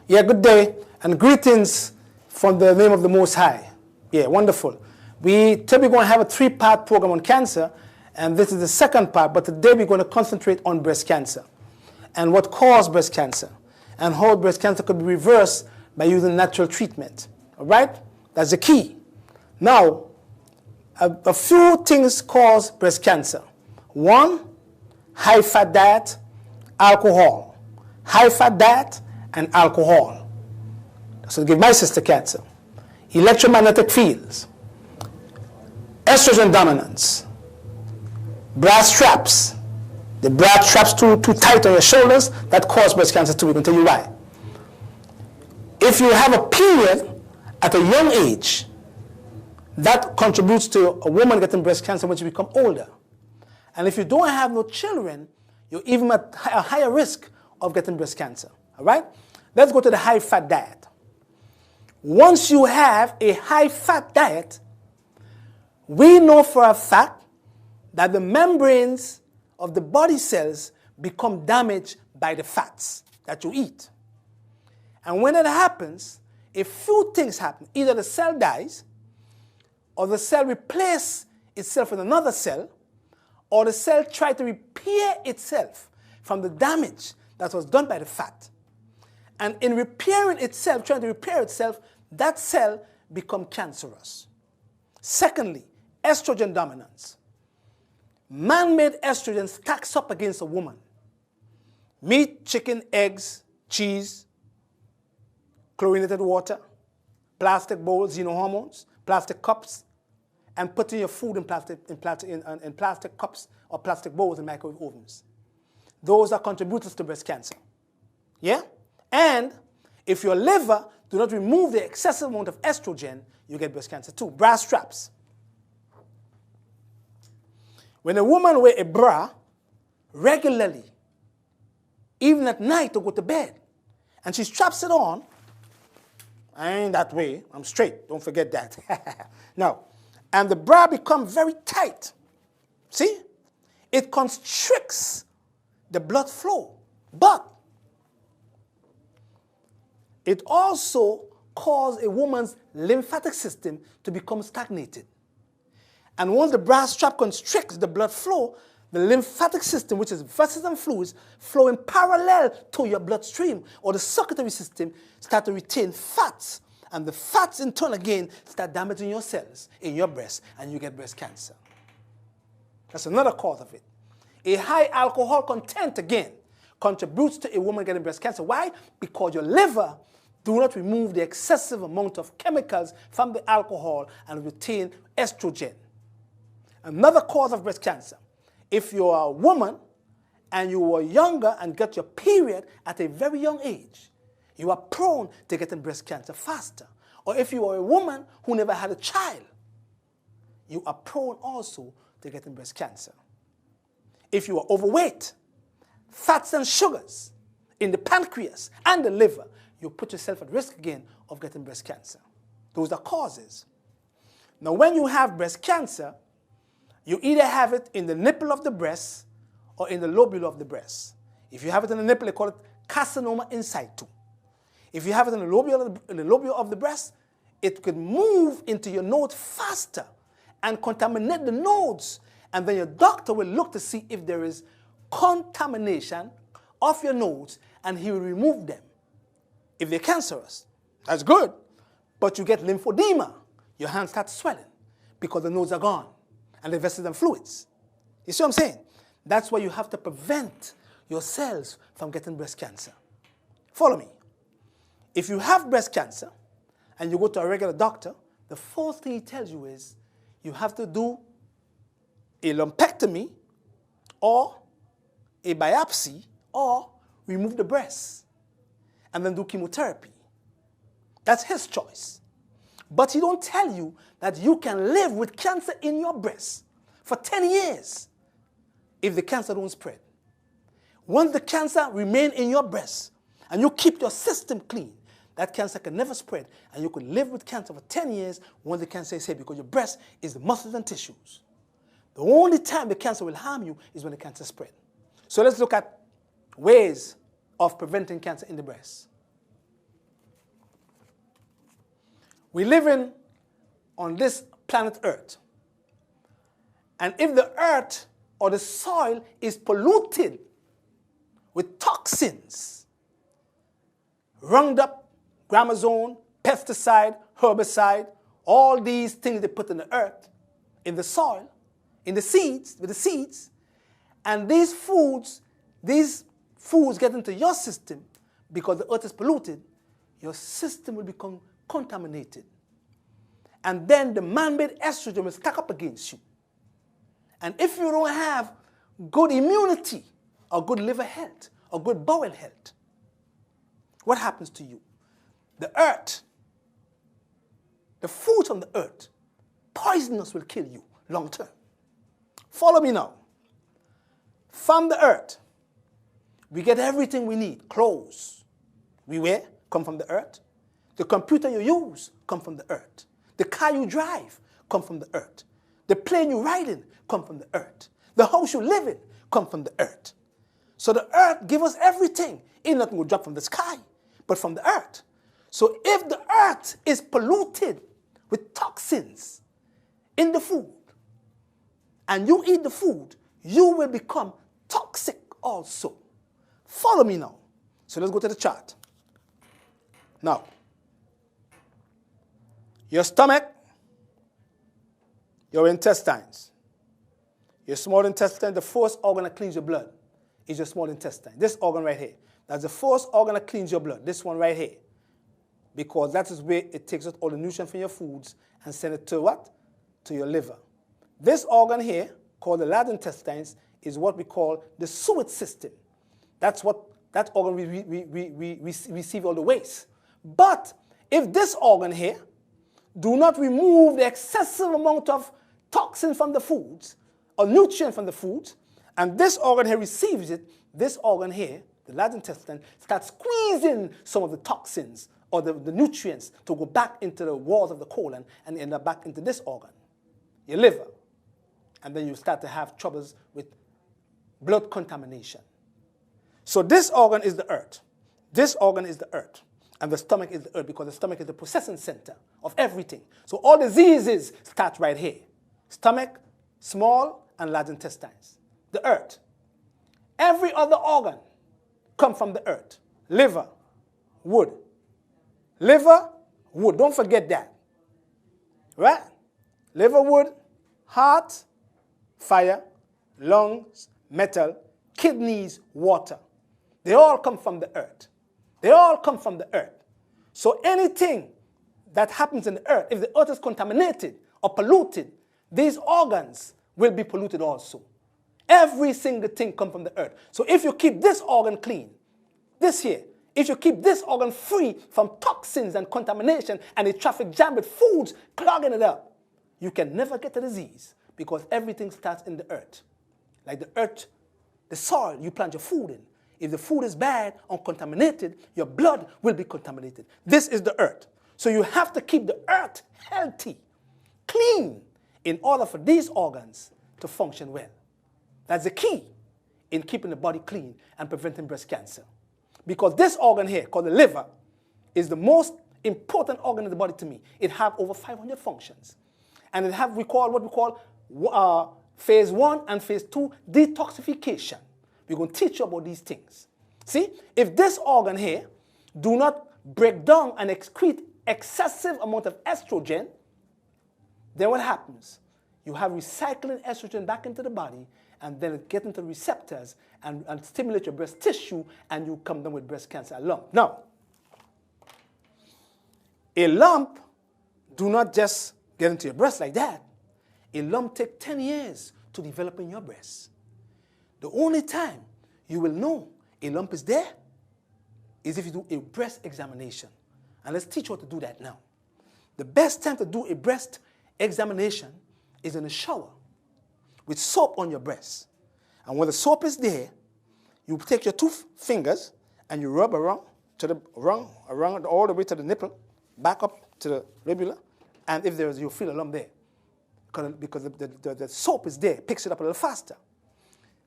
Yeah, good day and greetings from the name of the Most High. Yeah, wonderful. We typically going to have a 3-part program on cancer, and this is the second part, but today we're going to concentrate on breast cancer and what caused breast cancer and how breast cancer could be reversed by using natural treatment. All right? That's the key. Now, a few things cause breast cancer. One, high-fat diet, alcohol. High-fat diet and alcohol. So give my sister cancer. Electromagnetic fields, estrogen dominance, brass straps. The brass straps too tight on your shoulders, that cause breast cancer too. We can tell you why. If you have a period at a young age, that contributes to a woman getting breast cancer when she becomes older. And if you don't have no children, you're even at a higher risk of getting breast cancer. All right? Let's go to the high-fat diet. Once you have a high-fat diet, we know for a fact that the membranes of the body cells become damaged by the fats that you eat. And when that happens, a few things happen. Either the cell dies, or the cell replaces itself with another cell, or the cell tries to repair itself from the damage that was done by the fat. And in repairing itself, trying to repair itself, that cell becomes cancerous. Secondly, estrogen dominance. Man-made estrogen stacks up against a woman. Meat, chicken, eggs, cheese, chlorinated water, plastic bowls, xenohormones, plastic cups, and putting your food in plastic cups or plastic bowls in microwave ovens. Those are contributors to breast cancer. Yeah? And if your liver do not remove the excessive amount of estrogen, you get breast cancer too. Bra straps. When a woman wears a bra regularly, even at night to go to bed, and she straps it on, I ain't that way, I'm straight, don't forget that. No. And the bra becomes very tight. See? It constricts the blood flow. But it also causes a woman's lymphatic system to become stagnated. And once the bra strap constricts the blood flow, the lymphatic system, which is vessels and fluids, flowing parallel to your bloodstream, or the circulatory system, start to retain fats. And the fats, in turn, again, start damaging your cells in your breast, and you get breast cancer. That's another cause of it. A high alcohol content, again, contributes to a woman getting breast cancer. Why? Because your liver do not remove the excessive amount of chemicals from the alcohol and retain estrogen. Another cause of breast cancer. If you're a woman and you were younger and get your period at a very young age, you are prone to getting breast cancer faster. Or if you are a woman who never had a child, you are prone also to getting breast cancer. If you are overweight, fats and sugars in the pancreas and the liver, you put yourself at risk again of getting breast cancer. Those are causes. Now, when you have breast cancer, you either have it in the nipple of the breast or in the lobule of the breast. If you have it in the nipple, they call it carcinoma in situ. If you have it in the lobule of the breast, it could move into your node faster and contaminate the nodes. And then your doctor will look to see if there is contamination of your nodes, and he will remove them. If they're cancerous, that's good. But you get lymphedema. Your hands start swelling because the nodes are gone and the vessels and fluids. You see what I'm saying? That's why you have to prevent your cells from getting breast cancer. Follow me. If you have breast cancer and you go to a regular doctor, the first thing he tells you is you have to do a lumpectomy or a biopsy or remove the breast and then do chemotherapy. That's his choice. But he don't tell you that you can live with cancer in your breast for 10 years if the cancer don't spread. Once the cancer remains in your breast and you keep your system clean, that cancer can never spread, and you could live with cancer for 10 years when the cancer is here, because your breast is the muscles and tissues. The only time the cancer will harm you is when the cancer spread. So let's look at ways of preventing cancer in the breast. We live on this planet Earth. And if the earth or the soil is polluted with toxins, Roundup, Gramazone, pesticide, herbicide, all these things they put in the earth, in the soil, in the seeds, with the seeds, and these foods get into your system because the earth is polluted, your system will become contaminated. And then the man-made estrogen will stack up against you. And if you don't have good immunity or good liver health or good bowel health, what happens to you? The earth, the food on the earth, poisonous will kill you long term. Follow me now. From the earth, we get everything we need. Clothes we wear come from the earth. The computer you use come from the earth. The car you drive come from the earth. The plane you ride in come from the earth. The house you live in come from the earth. So the earth gives us everything. Ain't nothing will drop from the sky, but from the earth. So if the earth is polluted with toxins in the food, and you eat the food, you will become toxic also. Follow me now. So let's go to the chart. Now, your stomach, your intestines. Your small intestine, the first organ that cleans your blood is your small intestine. This organ right here. That's the first organ that cleans your blood. This one right here. Because that is where it takes out all the nutrients from your foods and send it to what? To your liver. This organ here, called the large intestines, is what we call the sewage system. That's what that organ we receive all the waste. But if this organ here do not remove the excessive amount of toxin from the foods or nutrient from the foods, and this organ here receives it, this organ here, the large intestine, starts squeezing some of the toxins or the nutrients to go back into the walls of the colon and end up back into this organ, your liver. And then you start to have troubles with blood contamination. So this organ is the earth. This organ is the earth. And the stomach is the earth because the stomach is the processing center of everything. So all diseases start right here. Stomach, small and large intestines. The earth. Every other organ comes from the earth. Liver, wood. Liver, wood. Don't forget that. Right? Liver, wood, heart, fire, lungs, metal, kidneys, water. They all come from the earth. They all come from the earth. So anything that happens in the earth, if the earth is contaminated or polluted, these organs will be polluted also. Every single thing comes from the earth. So if you keep this organ clean, this here, if you keep this organ free from toxins and contamination and a traffic jam with foods clogging it up, you can never get a disease because everything starts in the earth. Like the earth, the soil you plant your food in. If the food is bad, uncontaminated, your blood will be contaminated. This is the earth. So you have to keep the earth healthy, clean, in order for these organs to function well. That's the key in keeping the body clean and preventing breast cancer. Because this organ here, called the liver, is the most important organ in the body to me. It has over 500 functions. And it has what we call phase 1 and phase 2 detoxification. We're going to teach you about these things. See, if this organ here do not break down and excrete excessive amount of estrogen, then what happens? You have recycling estrogen back into the body, and then it gets into receptors and stimulate your breast tissue, and you come down with breast cancer, a lump. Now, a lump do not just get into your breast like that. A lump takes 10 years to develop in your breast. The only time you will know a lump is there is if you do a breast examination. And let's teach you how to do that now. The best time to do a breast examination is in the shower with soap on your breast. And when the soap is there, you take your 2 fingers and you rub around all the way to the nipple, back up to the labia, and if there is, you'll feel a lump there. Because the soap is there, picks it up a little faster.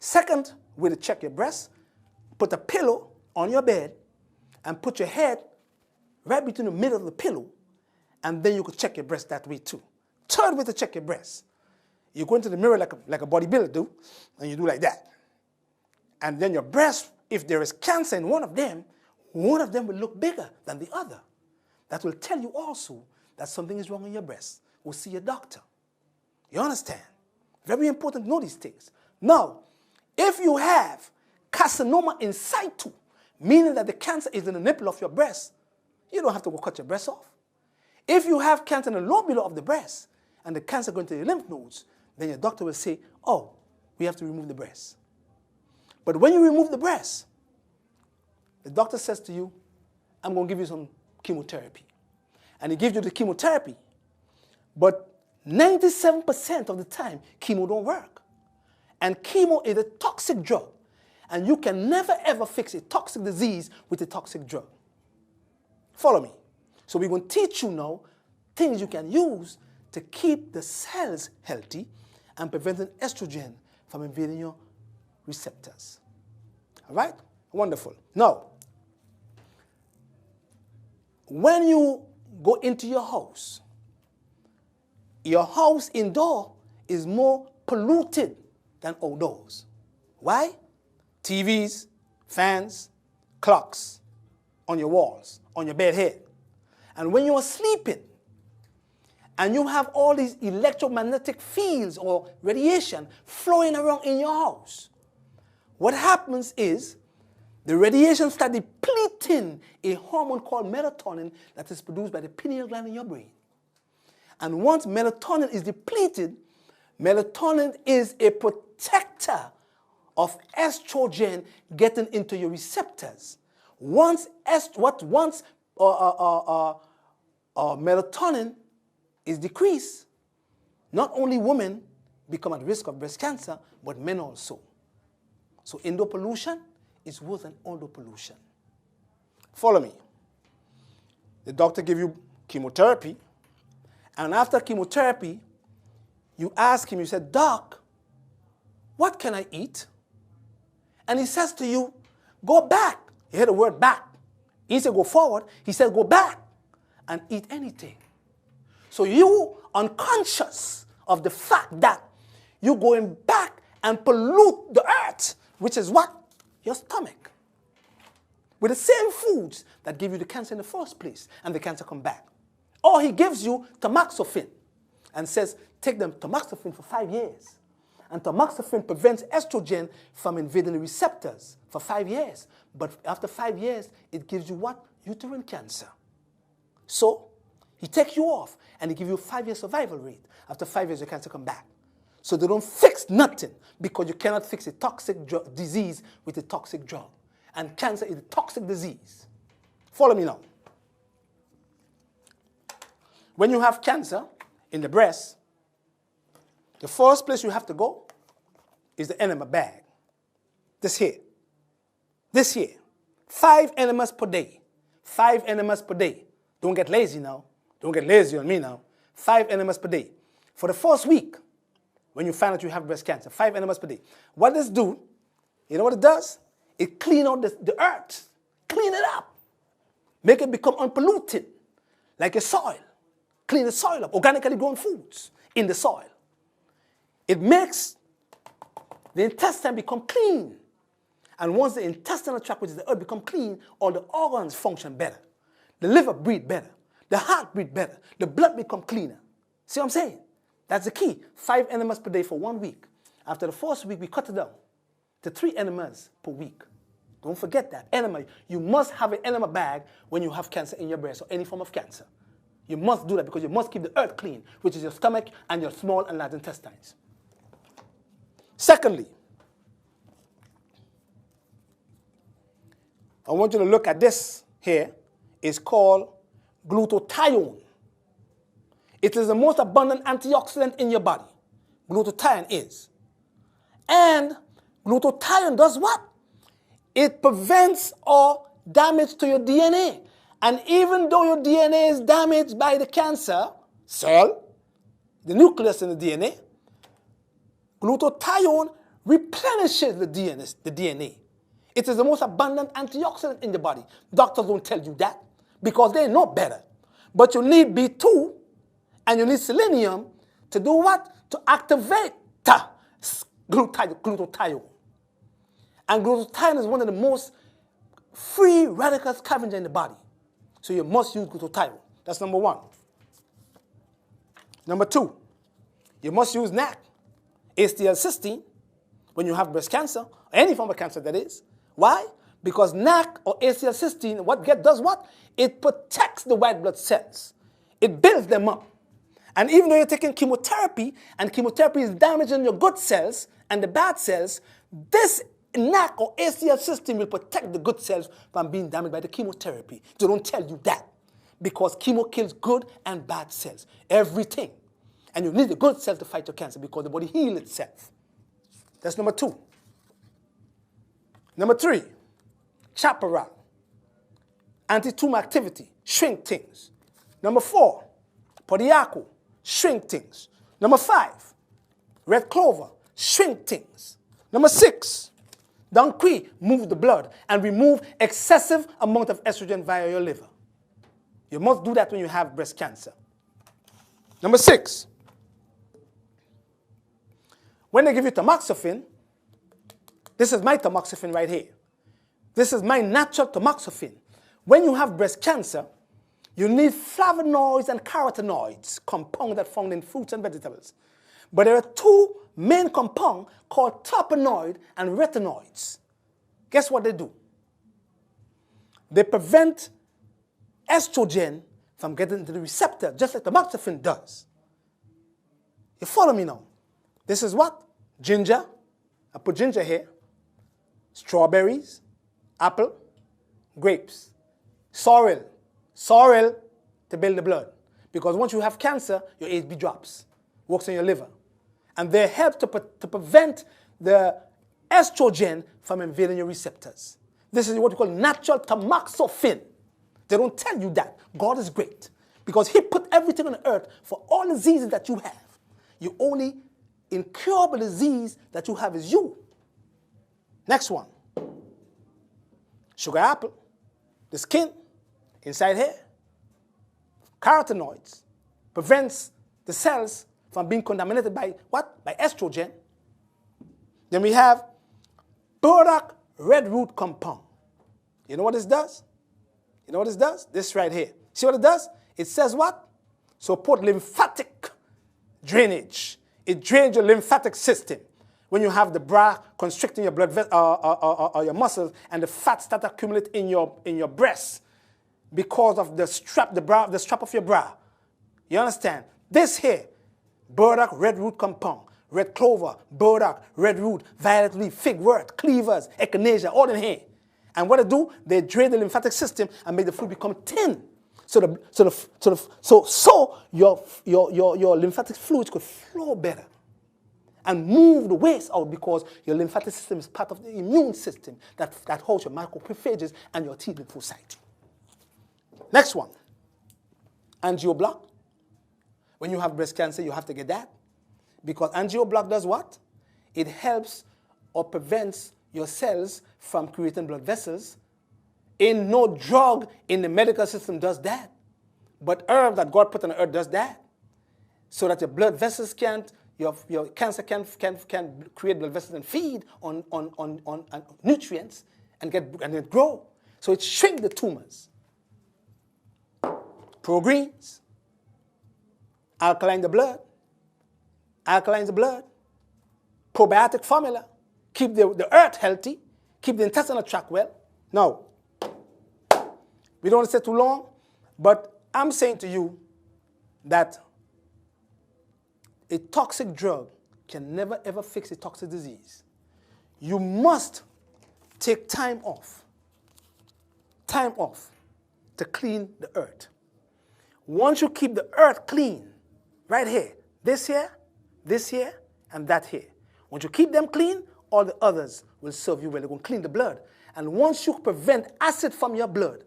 Second way to check your breast, put a pillow on your bed and put your head right between the middle of the pillow and then you could check your breast that way too. Third way to check your breast, you go into the mirror like a bodybuilder do, and you do like that. And then your breast, if there is cancer in one of them will look bigger than the other. That will tell you also that something is wrong in your breast. We'll see a doctor. You understand? Very important to know these things. Now, if you have carcinoma in situ, meaning that the cancer is in the nipple of your breast, you don't have to go cut your breast off. If you have cancer in the lobule of the breast, and the cancer going to the lymph nodes, then your doctor will say, oh, we have to remove the breast. But when you remove the breast, the doctor says to you, I'm going to give you some chemotherapy. And he gives you the chemotherapy. But 97% of the time, chemo don't work. And chemo is a toxic drug. And you can never, ever fix a toxic disease with a toxic drug. Follow me. So we're going to teach you now things you can use to keep the cells healthy and preventing estrogen from invading your receptors. All right? Wonderful. Now, when you go into your house indoor is more polluted than outdoors. Why? TVs, fans, clocks on your walls, on your bed head. And when you are sleeping, and you have all these electromagnetic fields or radiation flowing around in your house, what happens is the radiation starts depleting a hormone called melatonin that is produced by the pineal gland in your brain. And once melatonin is depleted, melatonin is a protector of estrogen getting into your receptors. Once melatonin is decreased, not only women become at risk of breast cancer, but men also. So indoor pollution is worse than outdoor pollution. Follow me. The doctor gives you chemotherapy, and after chemotherapy, you ask him, you say, Doc, what can I eat? And he says to you, go back. You hear the word back. He said go forward. He said go back and eat anything. So you unconscious of the fact that you're going back and pollute the earth, which is what? Your stomach. With the same foods that give you the cancer in the first place, and the cancer come back. Or he gives you tamoxifen and says, take them tamoxifen for 5 years. And tamoxifen prevents estrogen from invading the receptors for 5 years. But after 5 years, it gives you what? Uterine cancer. So he takes you off, and he gives you a 5-year survival rate. After 5 years, your cancer come back. So they don't fix nothing, because you cannot fix a toxic disease with a toxic drug. And cancer is a toxic disease. Follow me now. When you have cancer in the breast, the first place you have to go is the enema bag. This here. This here. 5 enemas per day. 5 enemas per day. Don't get lazy now. Don't get lazy on me now. 5 enemas per day. For the first week, when you find out you have breast cancer, 5 enemas per day. What does it do? You know what it does? It cleans out the earth. Clean it up. Make it become unpolluted, like a soil. Clean the soil up. Organically grown foods in the soil. It makes the intestine become clean. And once the intestinal tract, which is the earth, become clean, all the organs function better. The liver breathe better. The heart breathe better. The blood become cleaner. See what I'm saying? That's the key. 5 enemas per day for 1 week. After the first week, we cut it down to 3 enemas per week. Don't forget that. Enema. You must have an enema bag when you have cancer in your breast or any form of cancer. You must do that because you must keep the earth clean, which is your stomach and your small and large intestines. Secondly, I want you to look at this here. It's called glutathione. It is the most abundant antioxidant in your body. Glutathione is. And glutathione does what? It prevents all damage to your DNA. And even though your DNA is damaged by the cancer cell, the nucleus in the DNA, glutathione replenishes the DNA. It is the most abundant antioxidant in the body. Doctors don't tell you that because they know better. But you need B2 and you need selenium to do what? To activate glutathione. And glutathione is one of the most free radical scavenger in the body. So you must use glutathione. That's number one. Number two, you must use NAC, acetylcysteine, when you have breast cancer, or any form of cancer that is. Why? Because NAC or acetylcysteine, does what? It protects the white blood cells. It builds them up. And even though you're taking chemotherapy, and chemotherapy is damaging your good cells and the bad cells, this NAC or acetylcysteine will protect the good cells from being damaged by the chemotherapy. They don't tell you that. Because chemo kills good and bad cells. Everything. And you need the good cells to fight your cancer because the body heals itself. That's number two. Number three, chaparral. Anti-tumor activity, shrink things. Number four, podiaco, shrink things. Number five, red clover, shrink things. Number six, Dunqui, move the blood and remove excessive amount of estrogen via your liver. You must do that when you have breast cancer. Number six, when they give you tamoxifen, this is my tamoxifen right here. This is my natural tamoxifen. When you have breast cancer, you need flavonoids and carotenoids, compounds that are found in fruits and vegetables. But there are two main compounds called terpenoid and retinoids. Guess what they do? They prevent estrogen from getting to the receptor, just like tamoxifen does. You follow me now? This is what? Ginger. I put ginger here. Strawberries, apple, grapes. Sorrel. Sorrel to build the blood. Because once you have cancer, your HB drops. Works in your liver. And they help to prevent the estrogen from invading your receptors. This is what we call natural tamoxifen. They don't tell you that. God is great. Because he put everything on the earth for all the diseases that you have. You only incurable disease that you have is you. Next one. Sugar apple. The skin. Inside here. Carotenoids. Prevents the cells from being contaminated by what? By estrogen. Then we have burdock red root compound. You know what this does? You know what this does? This right here. See what it does? It says what? Support lymphatic drainage. It drains your lymphatic system. When you have the bra constricting your blood or your muscles and the fat start to accumulate in your breasts because of the strap of your bra. You understand? This here, burdock red root compound, red clover, burdock, red root, violet leaf, figwort, cleavers, echinacea, all in here. And what they do, they drain the lymphatic system and make the fluid become thin. So your lymphatic fluids could flow better and move the waste out because your lymphatic system is part of the immune system that holds your macrophages and your T lymphocyte. Next one, angioblock. When you have breast cancer, you have to get that because angioblock does what? It helps or prevents your cells from creating blood vessels. Ain't no drug in the medical system does that. But herb that God put on the earth does that. So that your blood vessels your cancer can create blood vessels and feed on nutrients and grow. So it shrinks the tumors. Progreens, alkaline the blood, probiotic formula, keep the earth healthy, keep the intestinal tract well. Now, we don't want to stay too long, but I'm saying to you that a toxic drug can never ever fix a toxic disease. You must take time off to clean the earth. Once you keep the earth clean, right here, this here, and that here. Once you keep them clean, all the others will serve you well. They're going to clean the blood. And once you prevent acid from your blood,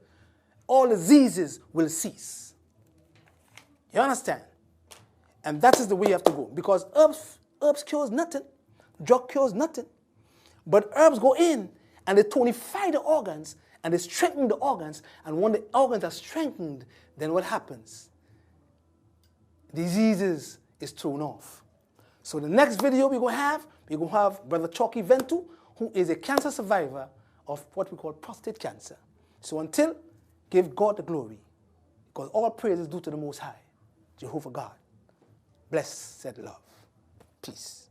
all diseases will cease. You understand? And that is the way you have to go. Because herbs cures nothing. Drug cures nothing. But herbs go in and they tonify the organs and they strengthen the organs, and when the organs are strengthened, then what happens? Diseases is thrown off. So the next video we're going to have Brother Chalky Ventu, who is a cancer survivor of what we call prostate cancer. So until, give God the glory, because all praise is due to the Most High, Jehovah God. Blessed love. Peace.